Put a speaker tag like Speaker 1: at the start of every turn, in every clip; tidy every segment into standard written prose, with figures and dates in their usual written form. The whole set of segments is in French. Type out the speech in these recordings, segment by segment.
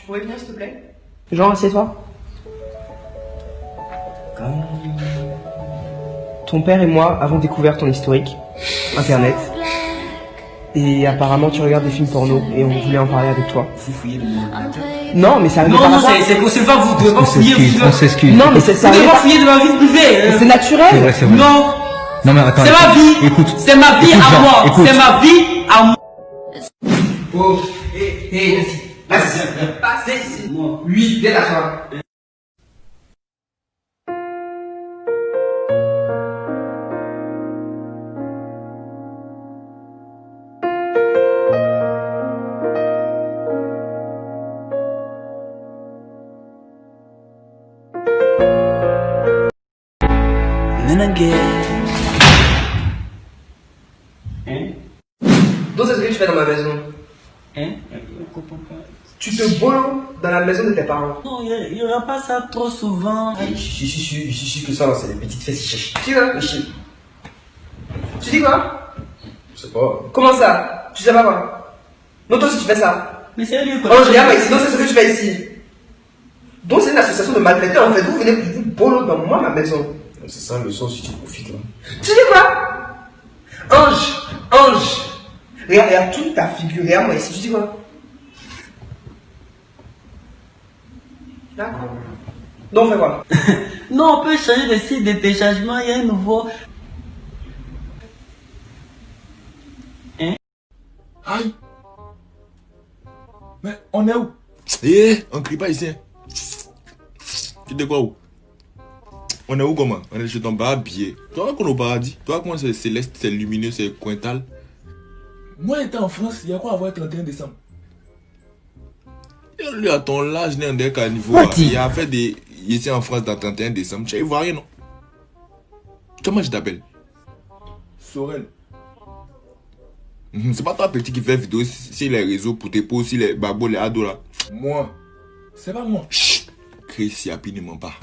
Speaker 1: pourrais venir, s'il te plaît? Jean, assieds-toi. Ton père et moi avons découvert ton historique, internet. Et apparemment tu regardes des films porno et on voulait en parler avec toi.
Speaker 2: Vous fouillez de
Speaker 1: Non, mais ça arrive
Speaker 2: non,
Speaker 1: pas.
Speaker 2: Non, c'est pas vous devez pas fouiller.
Speaker 3: On s'excuse.
Speaker 1: Non, mais ça
Speaker 2: vous devez pas fouiller de ma vie privée.
Speaker 1: C'est naturel.
Speaker 3: C'est vrai.
Speaker 2: Non.
Speaker 3: Non, mais attends.
Speaker 2: C'est ma vie.
Speaker 3: Écoute.
Speaker 2: C'est ma vie à moi. C'est ma vie à moi.
Speaker 1: Oh, hé, vas-y, ici. Oui, viens t'asseoir. Donc c'est ce que tu fais dans ma maison.
Speaker 2: Hein?
Speaker 1: Tu te bolos dans la maison de tes parents.
Speaker 2: Non, il n'y aura pas ça trop souvent.
Speaker 3: Je suis que ça, c'est des petites fesses.
Speaker 1: Tu dis quoi?
Speaker 3: Je sais pas.
Speaker 1: Comment ça? Tu sais pas quoi? Non, toi aussi tu fais ça.
Speaker 2: Mais sérieux quoi?
Speaker 1: Oh, je regarde pas ici, donc c'est ce que tu fais ici. Donc c'est une association de malfaiteurs en fait. Vous venez vous bolo dans ma maison.
Speaker 3: C'est ça le sens si tu profites là.
Speaker 1: Tu dis quoi? Ange. Regarde toute ta figure, regarde-moi ici, tu dis quoi? D'accord. Donc on fait quoi?
Speaker 2: Non, on peut changer de site de téléchargement, il y a un nouveau. Hein?
Speaker 4: Aïe! Mais on est où? On crie pas ici. Tu dis quoi où? On est où comment? On est chez ton barbier. Toi qu'on est au paradis. Toi comment c'est céleste, c'est lumineux, c'est cointal. Moi j'étais en France, il y a quoi à voir 31 décembre? Lui à ton âge n'est un qu'à niveau. Il a fait des. Il était en France dans 31 décembre. Tu vois rien non? Comment je t'appelle? Sorel. C'est pas toi petit qui fait vidéo sur les réseaux pour tes posts, sur les babos, les ados là. Moi. C'est pas moi. Chut. Chris Yapi ne ment pas.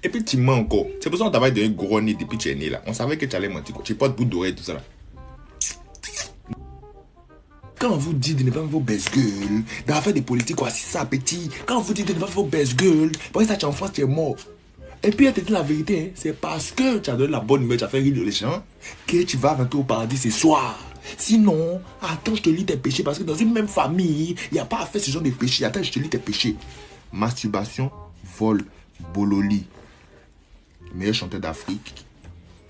Speaker 4: Et puis tu mens encore. C'est pour ça qu'on t'avait donné un gros nez depuis que tu es né là. On savait que tu allais mentir. Tu portes bout d'oreille tout ça là. Quand on vous dit de ne pas faire vos best girls, d'avoir fait des politiques quoi, c'est ça petit. Quand on vous dit de ne pas faire vos best girls, parce que ça tu es en France, tu es mort. Et puis elle te dit la vérité, hein, c'est parce que tu as donné la bonne nouvelle, tu as fait rire les gens, que tu vas rentrer au paradis ce soir. Sinon, attends, je te lis tes péchés, parce que dans une même famille, il n'y a pas à faire ce genre de péchés. Attends, je te lis tes péchés. Masturbation, vol, bololi. Meilleur chanteur d'Afrique,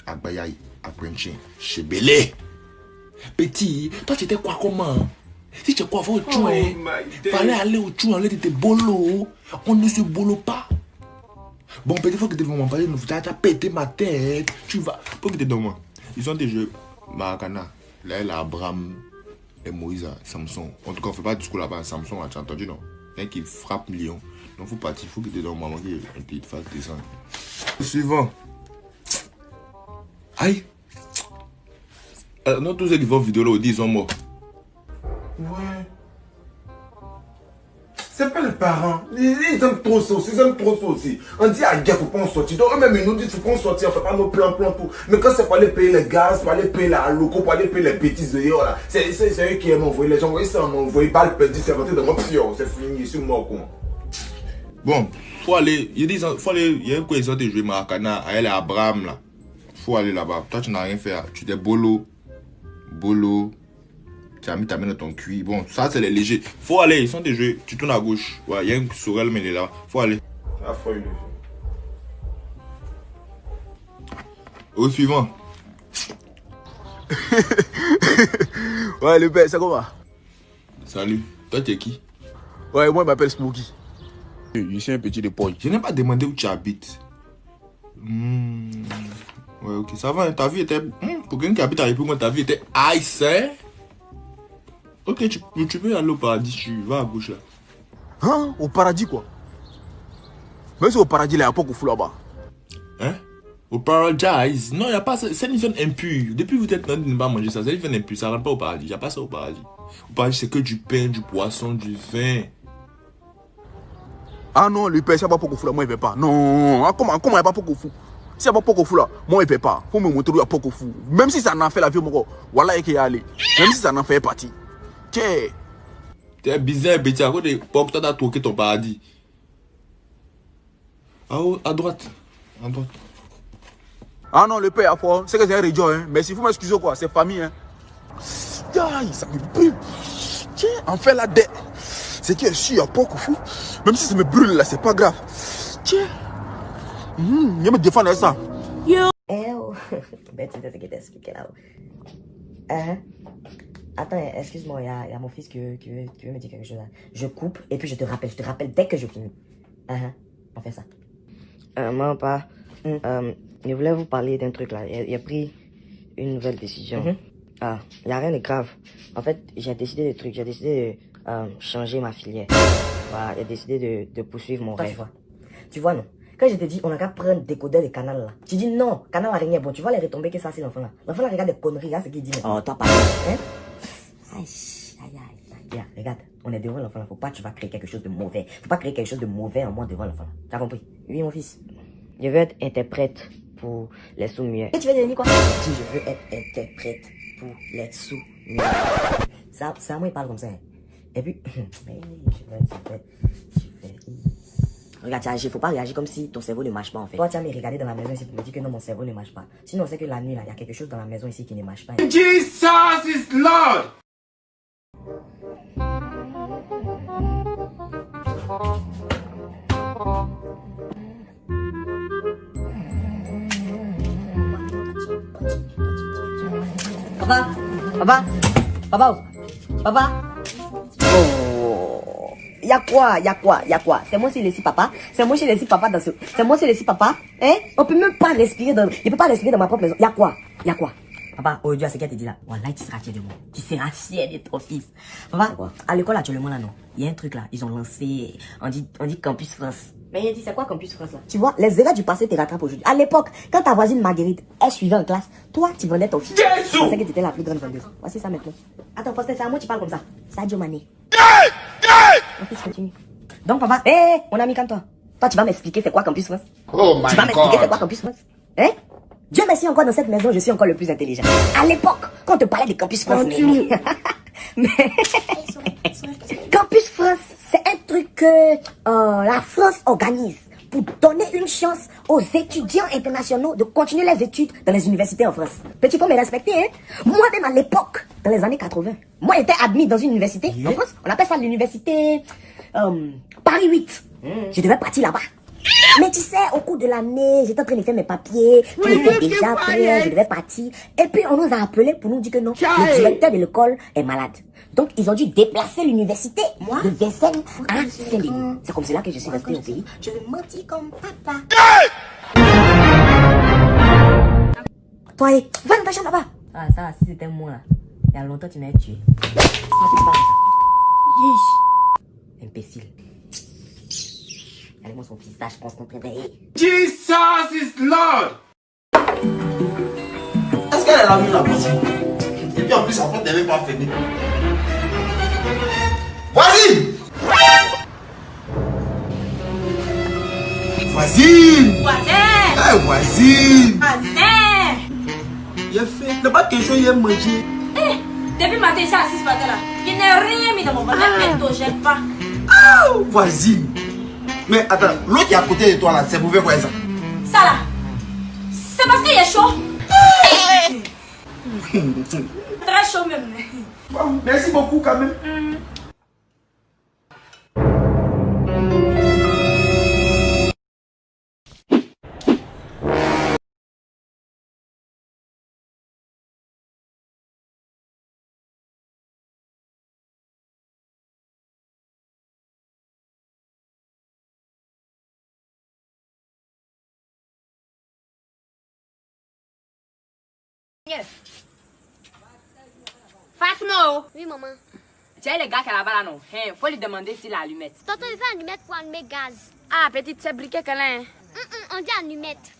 Speaker 4: Agbayaï, Akbenchen, Chebele. Petit, toi tu étais quoi comment? Si tu es quoi, faut au chou, fallait aller au chou, aller de bolo. On ne se bolo pas. Bon, petit, faut que tu m'en parler, tu as pété ma tête. Tu vas. Faut que tu dans moi. Ils ont des jeux Maracana. Là, il y a Abraham et Moïse, Samson. En tout cas, on ne fait pas de discours là-bas. Samson, tu as entendu, non? Un qui frappe million. Donc, faut partir. Faut que tu dans moi. Un petit fasse descendre. Suivant. Aïe. Non, tous ceux qui font vidéo là, ils sont morts.
Speaker 5: Ouais. C'est pas les parents. Ils aiment trop ça aussi. Ils aiment trop ça aussi. On dit à guerre, faut pas en sortir. Donc eux-mêmes, ils nous disent, faut pas en sortir. On fait pas nos plans tout. Mais quand c'est pour aller payer les gaz, pour aller payer la loco, pour aller payer les bêtises de là, c'est eux qui aiment envoyer. Les gens voient ça, m'envoyer balle perdue, c'est rentré dans mon pion. C'est fini, je suis mort, quoi.
Speaker 4: Bon, faut aller. Il y a une cohésion de jouer Maracana, à elle et Abraham là. Faut aller là-bas. Toi, tu n'as rien fait. Tu t'es bolo. Tu as mis ta main dans ton cuir. Bon, ça c'est les légers. Faut aller, ils sont des jeux. Tu tournes à gauche. Ouais, il y a un Sorel, mais il est là. Faut aller. Au suivant.
Speaker 6: Ouais, le père, ça comment?
Speaker 4: Salut. Toi, tu es qui?
Speaker 6: Ouais, moi, je m'appelle Smokey. Je suis un petit de poil.
Speaker 4: Je n'ai pas demandé où tu habites. Ouais, ok, ça va. Ta vie était. Pour quelqu'un qui habite à l'époque, ta vie était ice, hein? Ok, tu peux aller au paradis. Tu vas à gauche là.
Speaker 6: Hein? Au paradis quoi? Mais c'est au paradis là, il n'y a pas qu'on fout là-bas.
Speaker 4: Hein? Au paradise? Non, il n'y a pas ça. C'est une zone impure. Depuis que vous êtes en train de ne pas manger ça, c'est une zone impure. Ça ne rentre pas au paradis. Il n'y a pas ça au paradis. Au paradis, c'est que du pain, du poisson, du vin.
Speaker 6: Ah non, le père, s'il n'y a pas qu'on fout là, moi, il ne veut pas. Non, comment il n'y a pas qu'on fout? S'il n'y a pas qu'on fout là, moi, il ne veut pas. Il faut me montrer où il n'y a pas qu'on fout. Même si ça n'en fait la vie, moi, voilà, il y a aller. Même si ça n'en fait partie.
Speaker 4: T'es bizarre, petit. À cause de porc, t'as toqué ton paradis. Ah, oh, à droite. À droite.
Speaker 6: Ah non, le père à fort. C'est que c'est un rédion, hein. Mais s'il faut m'excuser, quoi. C'est famille, hein. Aïe, ça me brûle. Tiens, enfin la dette. C'est qui est sûr, il y a pas fou. Même si ça me brûle là, c'est pas grave. Tiens. Il me défendre ça.
Speaker 7: Ben, tu sais ce que t'expliquais là. Attends, excuse-moi, il y a mon fils qui veut me dire quelque chose là. Je coupe et puis je te rappelle dès que je finis. On fait ça. Maman, pas. Je voulais vous parler d'un truc là. Il a pris une nouvelle décision. Il n'y a rien de grave. En fait, j'ai décidé de trucs. J'ai décidé de changer ma filière. Voilà, j'ai décidé de poursuivre mon rêve. Tu vois, non? Quand je te dis, on n'a qu'à prendre des décodeur de canal là. Tu dis non, canal araignée, bon, tu vois les retombées que ça c'est l'enfant là. L'enfant là regarde des conneries, regarde ce qu'il dit. Oh, toi pas. Hein? Aïe. Regarde, on est devant l'enfant là. Faut pas que tu vas créer quelque chose de mauvais. Faut pas créer quelque chose de mauvais en moi devant l'enfant là. T'as compris? Oui, mon fils. Je veux être interprète pour les sous-muets. Et tu veux devenir quoi? Je dis, je veux être interprète pour les sous-muets. Ça, moi, il parle comme ça. Hein. Et puis, je vais. Regarde, tu agis, faut pas réagir comme si ton cerveau ne marche pas en fait. Toi, tu vas me regarder dans la maison ici pour me dire que non, mon cerveau ne marche pas. Sinon, c'est que la nuit là, il y a quelque chose dans la maison ici qui ne marche pas.
Speaker 5: Jesus is Lord.
Speaker 7: Papa. Oh. Y'a quoi? C'est moi qui laisse papa. C'est moi qui laisse papa dans ce. C'est moi qui laisse papa. Hein? On peut même pas respirer dans. Il peut pas respirer dans ma propre maison. Y'a quoi? Papa, oh Dieu, c'est qu'elle te dit là. Voilà, tu seras fier de moi. Tu seras fier de ton fils. Papa, à l'école actuellement là, non. Il y a un truc là. Ils ont lancé. On dit Campus France. Mais il dit, c'est quoi Campus France là? Tu vois, les erreurs du passé te rattrapent aujourd'hui. À l'époque, quand ta voisine Marguerite, elle suivait en classe, toi, tu vendais ton fils. Je pensais que tu étais la plus grande vendeuse. Voici ça maintenant. Attends, Faustin, c'est à moi tu parles comme ça. Sadio Mané. Mon fils continue. Donc, papa, mon ami, calme-toi. Toi, tu vas m'expliquer c'est quoi Campus France?
Speaker 5: Oh my God.
Speaker 7: Tu vas m'expliquer c'est quoi Campus France? Hein? Dieu merci, encore dans cette maison, je suis encore le plus intelligent. À l'époque, quand on te parlait de Campus France, mais Campus France, c'est un truc que la France organise pour donner une chance aux étudiants internationaux de continuer les études dans les universités en France. Petit, faut me respecter, hein. Moi-même à l'époque, dans les années 80, moi j'étais admis dans une université en France. On appelle ça l'université Paris 8. Je devais partir là-bas. Mais tu sais, au cours de l'année, j'étais en train de faire mes papiers, tout était déjà prêt, je devais partir. Et puis on nous a appelés pour nous dire que non, le directeur de l'école est malade. Donc ils ont dû déplacer l'université de Vincennes à Saint-Denis. C'est comme cela que je suis resté au pays. Je vais mentir comme papa. Toi, va dans ta chambre là-bas. Ah ça, si c'était moi là, il y a longtemps tu m'avais tué. Imbécile. Allez-moi son pistache, je pense qu'on peut veiller.
Speaker 5: Jesus is Lord.
Speaker 2: Est-ce qu'elle a mis la porte? Et puis en plus, sa porte n'avait pas fermée. Voisine!
Speaker 6: Voisine!
Speaker 8: Voisin!
Speaker 6: Voisine!
Speaker 8: Voisin!
Speaker 2: Il a fait. Il n'a pas quelque chose, il a mangé.
Speaker 8: Depuis matin, ici à 6 matin là, il n'a rien mis dans mon ventre. Ne t'ogène pas.
Speaker 2: Voisine! Mais attends, l'autre qui est à côté de toi là, c'est mauvais quoi ça?
Speaker 8: Ça là, c'est parce qu'il est chaud. Très chaud même.
Speaker 2: Bon, merci beaucoup quand même.
Speaker 9: Fatma,
Speaker 10: Oui, maman.
Speaker 9: tu sais les gars qui là-bas là non, faut lui demander s'il a allumette.
Speaker 10: Tonton, il fait allumette pour allumer gaz.
Speaker 9: Ah, petite, c'est briquet qu'elle a.
Speaker 10: On dit allumette.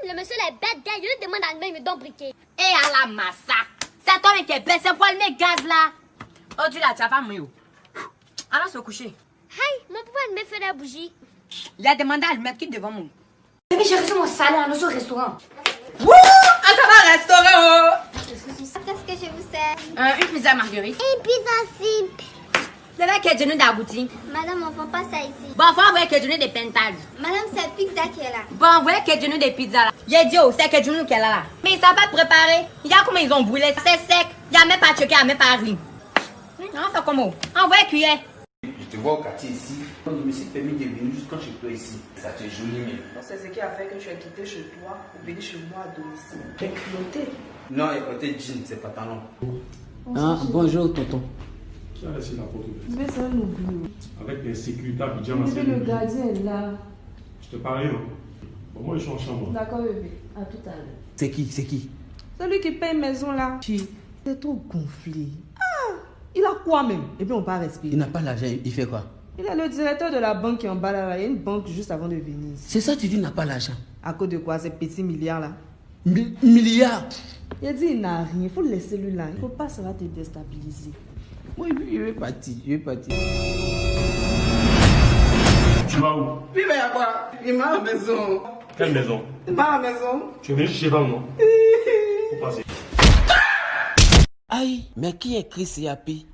Speaker 10: Le monsieur est bête, gars. Je lui demande d'allumer, il me donne briquet.
Speaker 9: Et à la massa, c'est toi qui est bête, c'est pour allumer gaz là. Oh, tu là, tu as pas mieux. Alors, se coucher.
Speaker 10: Hey, mon papa allumer fait la bougie.
Speaker 9: Il a demandé à allumette qui devant moi.
Speaker 10: Bébé, j'ai reçu mon salaire au restaurant.
Speaker 9: Wouh! Ah, ça va, restaurant!
Speaker 10: Qu'est-ce que je vous sers?
Speaker 9: Une pizza marguerite.
Speaker 10: Une pizza simple.
Speaker 9: Le mec est genou d'abouti.
Speaker 10: Madame, on vend pas ça ici.
Speaker 9: Bon, faut envoyer que genou de pentades.
Speaker 10: Madame, c'est pizza qui est là.
Speaker 9: Bon, envoyer que genou de pizza là. Il dit, oh, c'est que genou qu'elle a là. Mais ils savent pas préparer. Regarde comment ils ont brûlé. C'est sec. Il n'y a même pas choqué, il n'y a même pas riz. On fait comment? Envoyer cuillère.
Speaker 2: Je te vois au quartier ici. Je me suis permis de venir jusqu'à chez toi ici. Ça te joli, mais.
Speaker 11: C'est ce qui a fait que tu as quitté chez toi pour venir chez moi à domicile. T'es culotté.
Speaker 2: Non, il portait jean, c'est pantalon.
Speaker 12: Ah, bonjour, tonton.
Speaker 13: Qui a laissé la photo?
Speaker 11: Mais c'est un oubli.
Speaker 13: Avec les sécurités à Abidjan.
Speaker 11: Mais le gardien est là.
Speaker 13: Je te parlais, non? Bon, moi, je suis en chambre.
Speaker 11: D'accord, bébé. À tout à l'heure.
Speaker 12: C'est qui? C'est qui?
Speaker 11: Celui qui paye maison là. C'est trop gonflé. Ah! Il a quoi même? Et puis on part respirer.
Speaker 12: Il n'a pas l'argent, il fait quoi?
Speaker 11: Il est le directeur de la banque qui est en bas là. Il y a une banque juste avant de venir ici.
Speaker 12: C'est ça, tu dis, il n'a pas l'argent.
Speaker 11: À cause de quoi? Ces petits milliards là.
Speaker 12: Milliards?
Speaker 11: Il a dit il n'a rien. Il faut laisser lui là. Il ne faut pas, ça va te déstabiliser.
Speaker 12: Oui, il veut partir. Il veut partir.
Speaker 13: Tu vas où?
Speaker 11: Oui, mais à quoi? Il m'a à la maison.
Speaker 13: Quelle maison?
Speaker 11: Il m'a à la maison.
Speaker 13: Tu es venu chez Val, non? Faut passer.
Speaker 12: Aïe, mais qui est Chris Yapi?